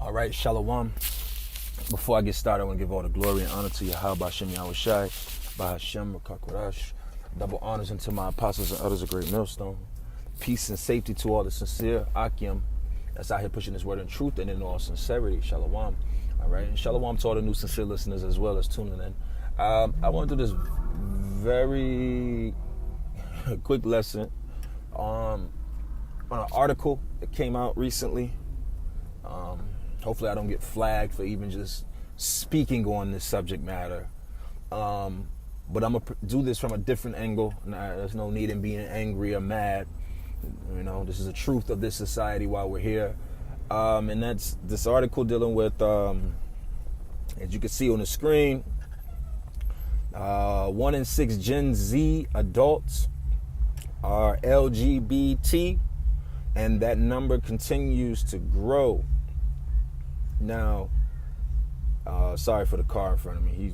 All right, Shalom. Before I get started, I want to give all the glory and honor to Yahweh Hashem Yahushai, Bahashem Rakakwarash. Double honors unto my apostles and others, a great millstone. Peace and safety to all the sincere Akim that's out here pushing this word in truth and in all sincerity. Shalom. All right, and shalom to all the new sincere listeners as well as tuning in. I want to do this very quick lesson on an article that came out recently. Hopefully I don't get flagged for even just speaking on this subject matter. But I'm going to do this from a different angle. There's no need in being angry or mad. You know, this is the truth of this society while we're here. And that's this article dealing with, as you can see on the screen, 1 in 6 Gen Z adults are LGBT, and that number continues to grow. Now, sorry for the car in front of me. He's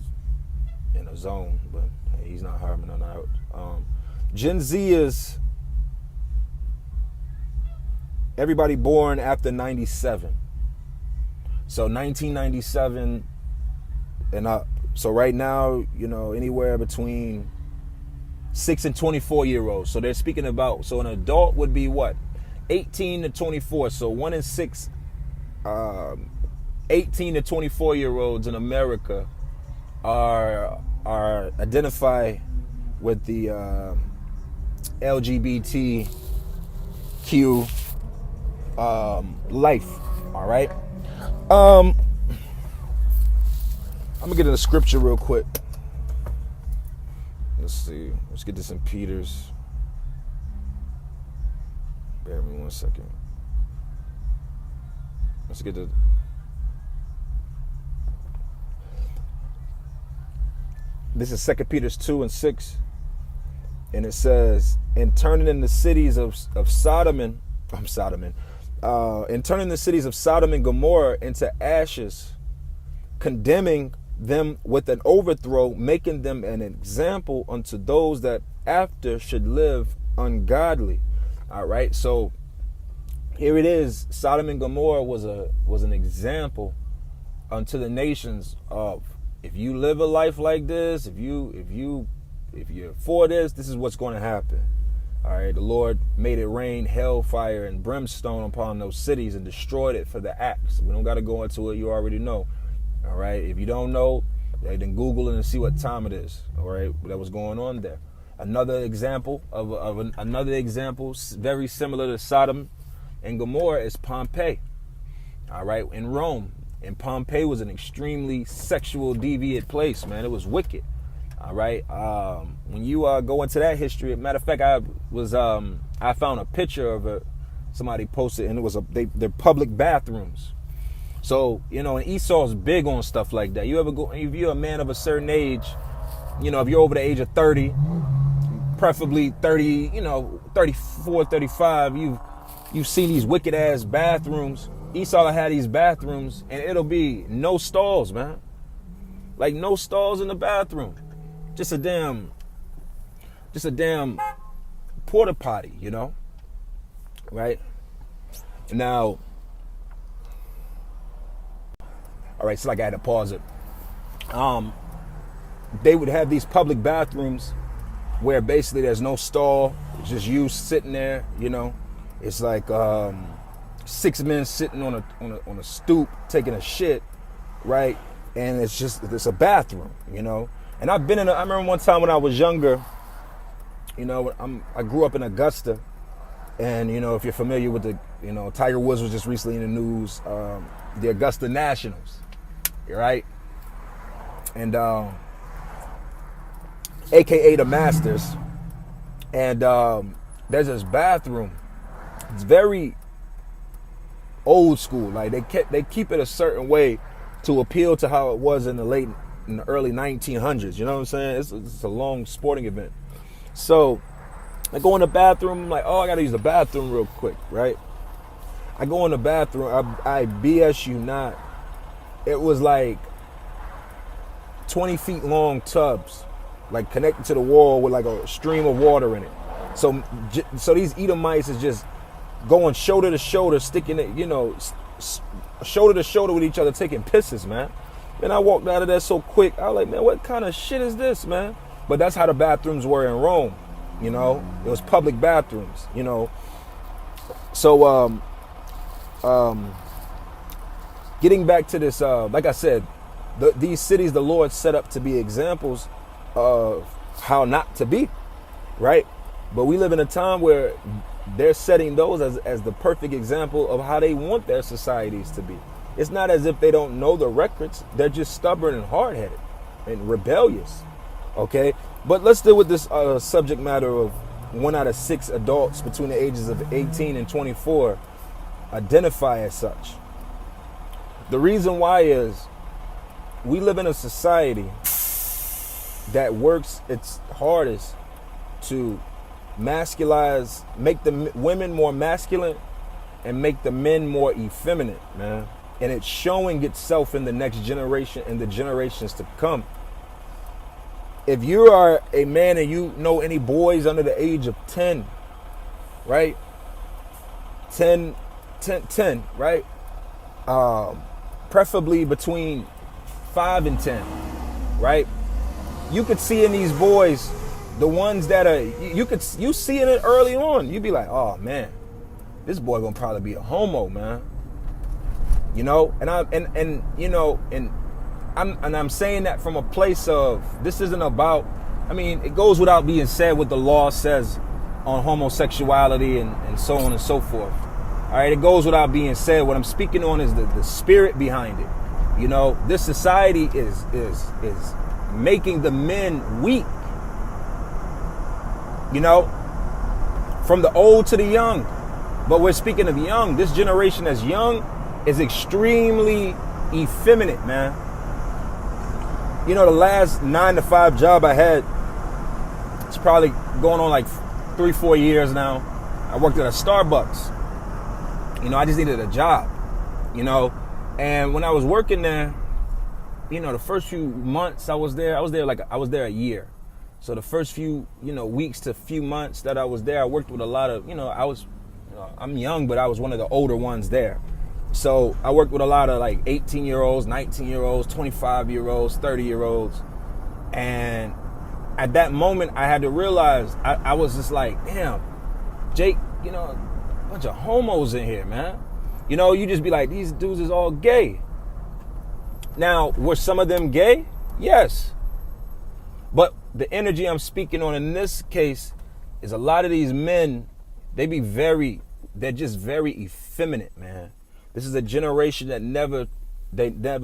in a zone, but hey, he's not harming or not. Gen Z is everybody born after 97. So 1997 and up. So right now, you know, anywhere between 6 and 24-year-olds. So they're speaking about, so an adult would be what? 18 to 24. So 1 in 6 18 to 24-year-olds in America are identify with the LGBTQ life. All right. I'm gonna get in the scripture real quick. Let's see. Let's get this in Peter's. Bear with me 1 second. Let's get the. This is 2 Peter 2 and 6, and it says, "And turning in the cities of Sodom and turning the cities of Sodom and Gomorrah into ashes, condemning them with an overthrow, making them an example unto those that after should live ungodly." All right, so here it is. Sodom and Gomorrah was an example unto the nations of, if you live a life like this, if you're for this is what's going to happen. All right, the Lord made it rain hellfire and brimstone upon those cities and destroyed it for the axe. We don't got to go into it. You already know. All right, if you don't know, then Google it and see what time it is. All right, that was going on there. Another example another example very similar to Sodom and Gomorrah is Pompeii. All right, in Rome. And Pompeii was an extremely sexual, deviant place, man. It was wicked. All right. When you go into that history, matter of fact, I found a picture of it. Somebody posted, and it was they're public bathrooms. So, you know, and Esau's big on stuff like that. You ever go, if you're a man of a certain age, you know, if you're over the age of 30, preferably 30, you know, 34, 35, you've seen these wicked ass bathrooms. Esau had these bathrooms, and it'll be no stalls, man. Like no stalls in the bathroom. Just a damn porta potty, you know? Right? Now, all right, so like I had to pause it. They would have these public bathrooms where basically there's no stall. It's just you sitting there, you know? It's like 6 men sitting on a stoop taking a shit, right? And it's a bathroom, you know. And I remember one time when I was younger, you know, I grew up in Augusta, and you know, if you're familiar with Tiger Woods was just recently in the news, the Augusta Nationals, right? And AKA the Masters, and there's this bathroom. It's very old school. Like they keep it a certain way to appeal to how it was in the early 1900s. You know what I'm saying? It's a long sporting event. So I go in the bathroom. I'm like, oh, I gotta use the bathroom real quick, right? I go in the bathroom. I BS you not. It was like 20 feet long tubs, like connected to the wall with like a stream of water in it. So these Edomites is just going shoulder to shoulder, sticking it, you know, shoulder to shoulder with each other taking pisses, man. And I walked out of there so quick. I was like, man, what kind of shit is this, man? But that's how the bathrooms were in Rome, you know. It was public bathrooms, you know. So, getting back to this, like I said, these cities the Lord set up to be examples of how not to be, right? But we live in a time where they're setting those as the perfect example of how they want their societies to be. It's not as if they don't know the records. They're just stubborn and hard-headed and rebellious, okay? But let's deal with this subject matter of 1 out of 6 adults between the ages of 18 and 24 identify as such. The reason why is we live in a society that works its hardest to masculize, make the women more masculine and make the men more effeminate, man. And it's showing itself in the next generation and the generations to come. If you are a man and you know any boys under the age of 10, right? 10, right? Preferably between 5 and 10, right? You could see in these boys, the ones that are, you see it early on. You'd be like, oh man, this boy gonna probably be a homo, man. You know, I'm saying that from a place of, this isn't about, I mean, it goes without being said what the law says on homosexuality and so on and so forth. All right, it goes without being said. What I'm speaking on is the spirit behind it. You know, this society is making the men weak. You know, from the old to the young. But we're speaking of young. This generation that's young is extremely effeminate, man. You know, the last 9 to 5 job I had, it's probably going on like 3-4 years now. I worked at a Starbucks. You know, I just needed a job, you know. And when I was working there, you know, the first few months I was there a year. So the first few, you know, weeks to few months that I was there, I worked with a lot of, you know, I'm young, but I was one of the older ones there. So I worked with a lot of like 18-year-olds, 19-year-olds, 25-year-olds, 30-year-olds. And at that moment, I had to realize, I was just like, damn, Jake, you know, a bunch of homos in here, man. You know, you just be like, these dudes is all gay. Now, were some of them gay? Yes. But the energy I'm speaking on in this case is a lot of these men, they're just very effeminate, man. This is a generation that never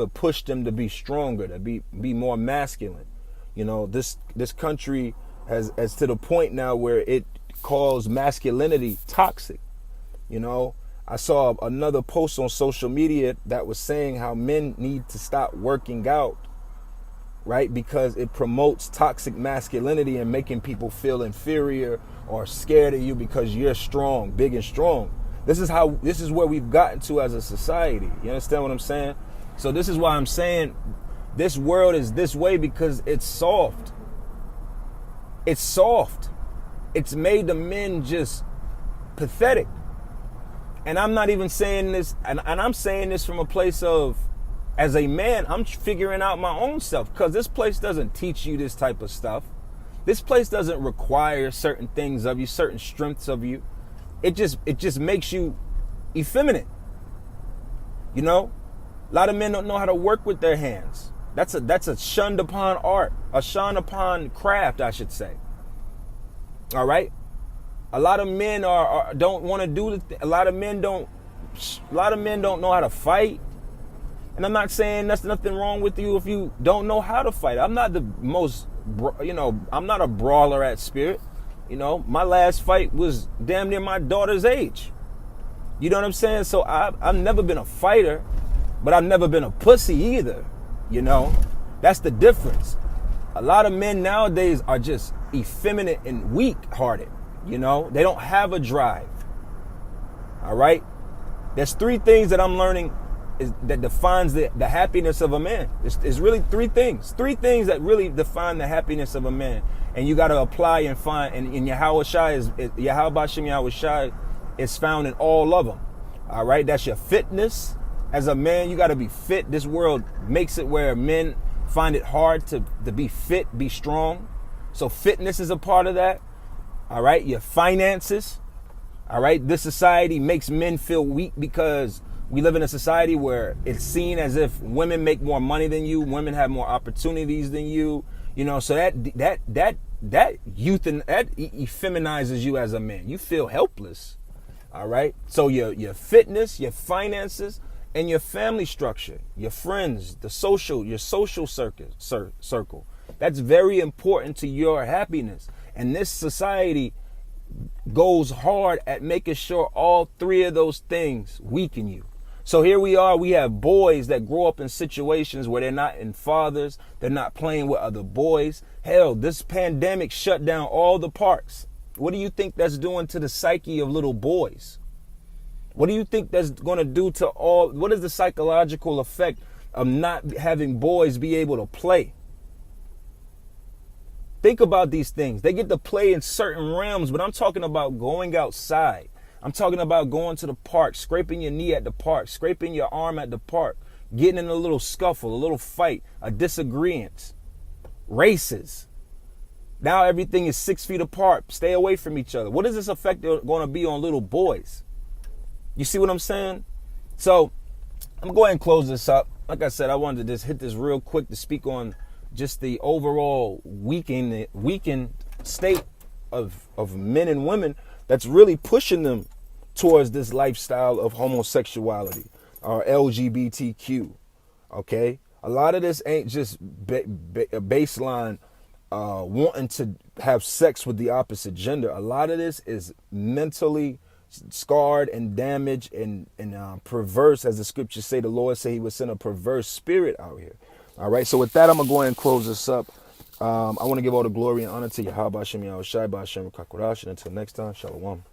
pushed them to be stronger, to be more masculine. You know, this country has to the point now where it calls masculinity toxic. You know, I saw another post on social media that was saying how men need to stop working out, right? Because it promotes toxic masculinity and making people feel inferior or scared of you because you're strong, big and strong. This is where we've gotten to as a society. You understand what I'm saying? So this is why I'm saying this world is this way, because it's soft. It's soft. It's made the men just pathetic. And I'm not even saying this, and I'm saying this from a place of, as a man, I'm figuring out my own self, because this place doesn't teach you this type of stuff. This place doesn't require certain things of you, certain strengths of you. It just makes you effeminate. You know, a lot of men don't know how to work with their hands. That's a shunned upon art, a shunned upon craft, I should say. All right. A lot of men don't want to do a lot of men don't know how to fight. And I'm not saying there's nothing wrong with you if you don't know how to fight. I'm not the most, I'm not a brawler at spirit. You know, my last fight was damn near my daughter's age. You know what I'm saying? So I've never been a fighter, but I've never been a pussy either. You know, that's the difference. A lot of men nowadays are just effeminate and weak-hearted. You know, they don't have a drive. All right? There's 3 things that I'm learning that defines the happiness of a man. It's really 3 things. 3 things that really define the happiness of a man. And you got to apply and find, and Yahweh Shai is found in all of them. All right? That's your fitness, As a man, you got to be fit. This world makes it where men find it hard to be fit, be strong. So fitness is a part of that. All right. Your finances. All right. This society makes men feel weak because we live in a society where it's seen as if women make more money than you, women have more opportunities than you. You know, so that youth and that effeminizes you as a man. You feel helpless. All right. So your fitness, your finances, and your family structure, your friends, your social circle. That's very important to your happiness. And this society goes hard at making sure all three of those things weaken you. So here we are, we have boys that grow up in situations where they're not in fathers, they're not playing with other boys. Hell, this pandemic shut down all the parks. What do you think that's doing to the psyche of little boys? What do you think that's going to do to what is the psychological effect of not having boys be able to play? Think about these things. They get to play in certain realms, but I'm talking about going outside. I'm talking about going to the park, scraping your knee at the park, scraping your arm at the park, getting in a little scuffle, a little fight, a disagreement, races. Now everything is 6 feet apart. Stay away from each other. What is this effect going to be on little boys? You see what I'm saying? So I'm going to go ahead and close this up. Like I said, I wanted to just hit this real quick to speak on just the overall weakened state of men and women that's really pushing them towards this lifestyle of homosexuality or LGBTQ. Okay? A lot of this ain't just baseline wanting to have sex with the opposite gender. A lot of this is mentally scarred and damaged and perverse, as the scriptures say. The Lord say he would send a perverse spirit out here. All right, so with that, I'm going to go ahead and close this up. I want to give all the glory and honor to Yahweh Hashem Yahushai B'Hashem Kakurash. And until next time, Shalom.